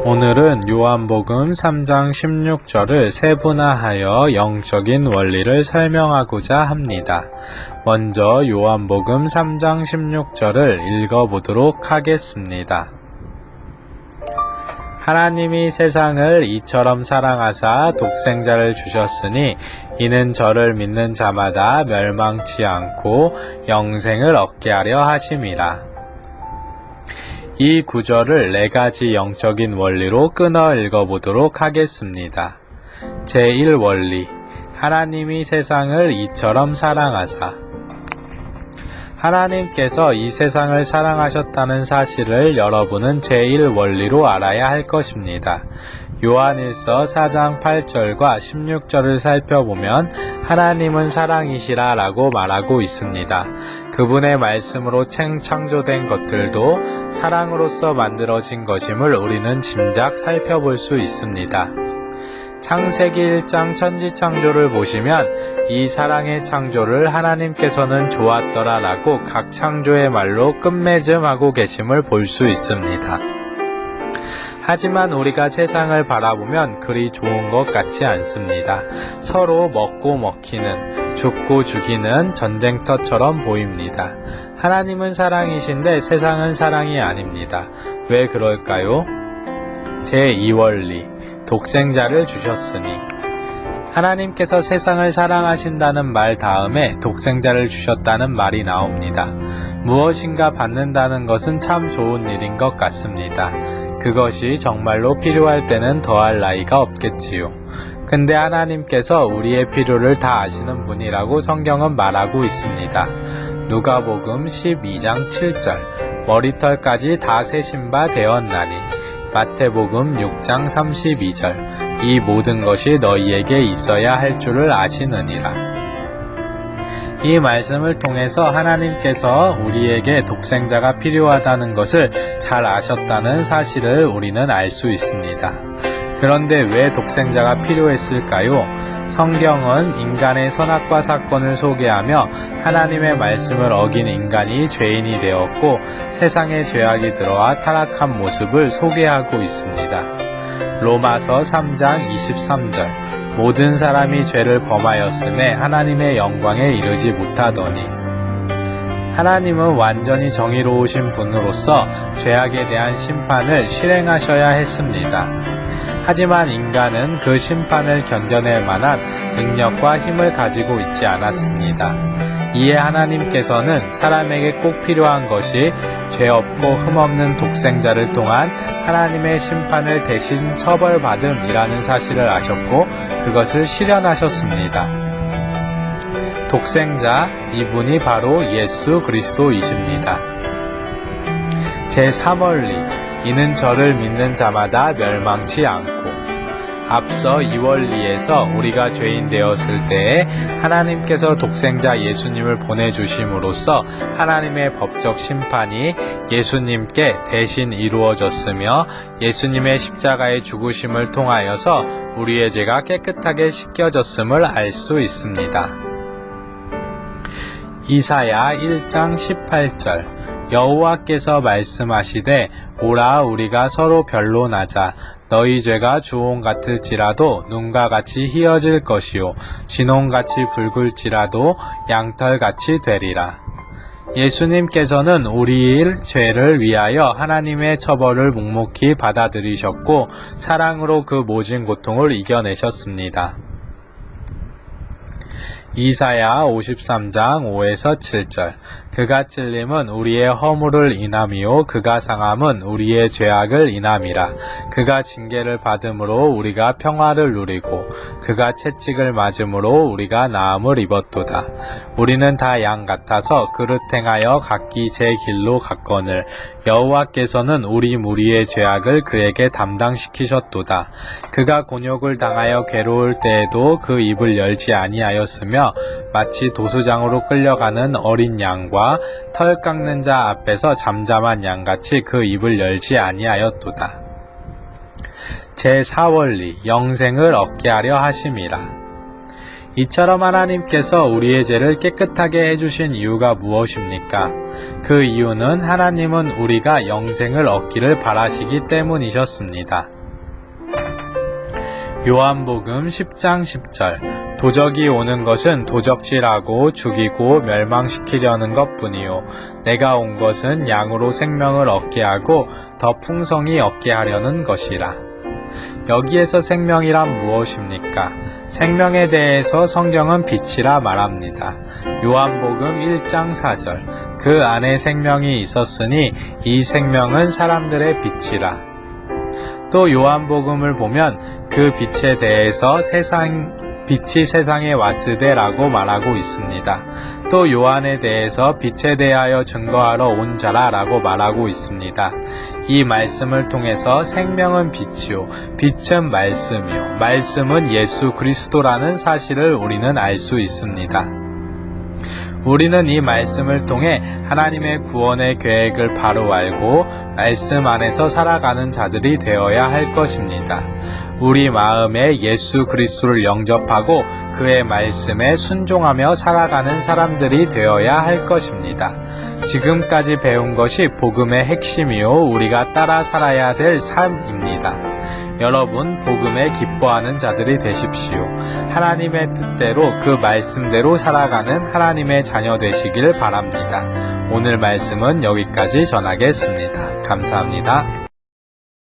오늘은 요한복음 3장 16절을 세분화하여 영적인 원리를 설명하고자 합니다. 먼저 요한복음 3장 16절을 읽어보도록 하겠습니다. 하나님이 세상을 이처럼 사랑하사 독생자를 주셨으니 이는 저를 믿는 자마다 멸망치 않고 영생을 얻게 하려 하심이라. 이 구절을 4가지 영적인 원리로 끊어 읽어보도록 하겠습니다. 제1원리, 하나님이 세상을 이처럼 사랑하사. 하나님께서 이 세상을 사랑하셨다는 사실을 여러분은 제1원리로 알아야 할 것입니다. 요한일서 4장 8절과 16절을 살펴보면 하나님은 사랑이시라 라고 말하고 있습니다. 그분의 말씀으로 창조된 것들도 사랑으로서 만들어진 것임을 우리는 짐작 살펴볼 수 있습니다. 창세기 1장 천지창조를 보시면 이 사랑의 창조를 하나님께서는 좋았더라 라고 각 창조의 말로 끝맺음하고 계심을 볼 수 있습니다. 하지만 우리가 세상을 바라보면 그리 좋은 것 같지 않습니다. 서로 먹고 먹히는, 죽고 죽이는 전쟁터처럼 보입니다. 하나님은 사랑이신데 세상은 사랑이 아닙니다. 왜 그럴까요? 제2원리, 독생자를 주셨으니. 하나님께서 세상을 사랑하신다는 말 다음에 독생자를 주셨다는 말이 나옵니다. 무엇인가 받는다는 것은 참 좋은 일인 것 같습니다. 그것이 정말로 필요할 때는 더할 나위가 없겠지요. 근데 하나님께서 우리의 필요를 다 아시는 분이라고 성경은 말하고 있습니다. 누가복음 12장 7절, 머리털까지 다 세신 바 되었나니. 마태복음 6장 32절, 이 모든 것이 너희에게 있어야 할 줄을 아시느니라. 이 말씀을 통해서 하나님께서 우리에게 독생자가 필요하다는 것을 잘 아셨다는 사실을 우리는 알 수 있습니다. 그런데 왜 독생자가 필요했을까요? 성경은 인간의 선악과 사건을 소개하며 하나님의 말씀을 어긴 인간이 죄인이 되었고 세상에 죄악이 들어와 타락한 모습을 소개하고 있습니다. 로마서 3장 23절, 모든 사람이 죄를 범하였음에 하나님의 영광에 이르지 못하더니. 하나님은 완전히 정의로우신 분으로서 죄악에 대한 심판을 실행하셔야 했습니다. 하지만 인간은 그 심판을 견뎌낼 만한 능력과 힘을 가지고 있지 않았습니다. 이에 하나님께서는 사람에게 꼭 필요한 것이 죄 없고 흠 없는 독생자를 통한 하나님의 심판을 대신 처벌받음이라는 사실을 아셨고 그것을 실현하셨습니다. 독생자, 이분이 바로 예수 그리스도이십니다. 제3원리, 이는 저를 믿는 자마다 멸망치 않고. 앞서 이 원리에서 우리가 죄인 되었을 때에 하나님께서 독생자 예수님을 보내주심으로써 하나님의 법적 심판이 예수님께 대신 이루어졌으며 예수님의 십자가의 죽으심을 통하여서 우리의 죄가 깨끗하게 씻겨졌음을 알 수 있습니다. 이사야 1장 18절, 여호와께서 말씀하시되 오라 우리가 서로 변론하자. 너희 죄가 주홍 같을지라도 눈과 같이 희어질 것이요 진홍같이 붉을지라도 양털같이 되리라. 예수님께서는 우리의 죄를 위하여 하나님의 처벌을 묵묵히 받아들이셨고 사랑으로 그 모진 고통을 이겨내셨습니다. 이사야 53장 5에서 7절, 그가 찔림은 우리의 허물을 인함이요 그가 상함은 우리의 죄악을 인함이라. 그가 징계를 받음으로 우리가 평화를 누리고 그가 채찍을 맞음으로 우리가 나음을 입었도다. 우리는 다 양 같아서 그릇 행하여 각기 제 길로 갔거늘 여호와께서는 우리 무리의 죄악을 그에게 담당시키셨도다. 그가 곤욕을 당하여 괴로울 때에도 그 입을 열지 아니하였으며 마치 도수장으로 끌려가는 어린 양과 털 깎는 자 앞에서 잠잠한 양같이 그 입을 열지 아니하였도다. 제4원리, 영생을 얻게 하려 하심이라. 이처럼 하나님께서 우리의 죄를 깨끗하게 해주신 이유가 무엇입니까? 그 이유는 하나님은 우리가 영생을 얻기를 바라시기 때문이셨습니다. 요한복음 10장 10절 도적이 오는 것은 도적질하고 죽이고 멸망시키려는 것뿐이요 내가 온 것은 양으로 생명을 얻게 하고 더 풍성히 얻게 하려는 것이라. 여기에서 생명이란 무엇입니까? 생명에 대해서 성경은 빛이라 말합니다. 요한복음 1장 4절 그 안에 생명이 있었으니 이 생명은 사람들의 빛이라. 또 요한복음을 보면 그 빛에 대해서 빛이 세상에 왔으되라고 말하고 있습니다. 또 요한에 대해서 빛에 대하여 증거하러 온 자라 라고 말하고 있습니다. 이 말씀을 통해서 생명은 빛이요 빛은 말씀이요 말씀은 예수 그리스도라는 사실을 우리는 알 수 있습니다. 우리는 이 말씀을 통해 하나님의 구원의 계획을 바로 알고 말씀 안에서 살아가는 자들이 되어야 할 것입니다. 우리 마음에 예수 그리스도를 영접하고 그의 말씀에 순종하며 살아가는 사람들이 되어야 할 것입니다. 지금까지 배운 것이 복음의 핵심이요 우리가 따라 살아야 될 삶입니다. 여러분 복음에 기뻐하는 자들이 되십시오. 하나님의 뜻대로 그 말씀대로 살아가는 하나님의 자녀 되시길 바랍니다. 오늘 말씀은 여기까지 전하겠습니다. 감사합니다.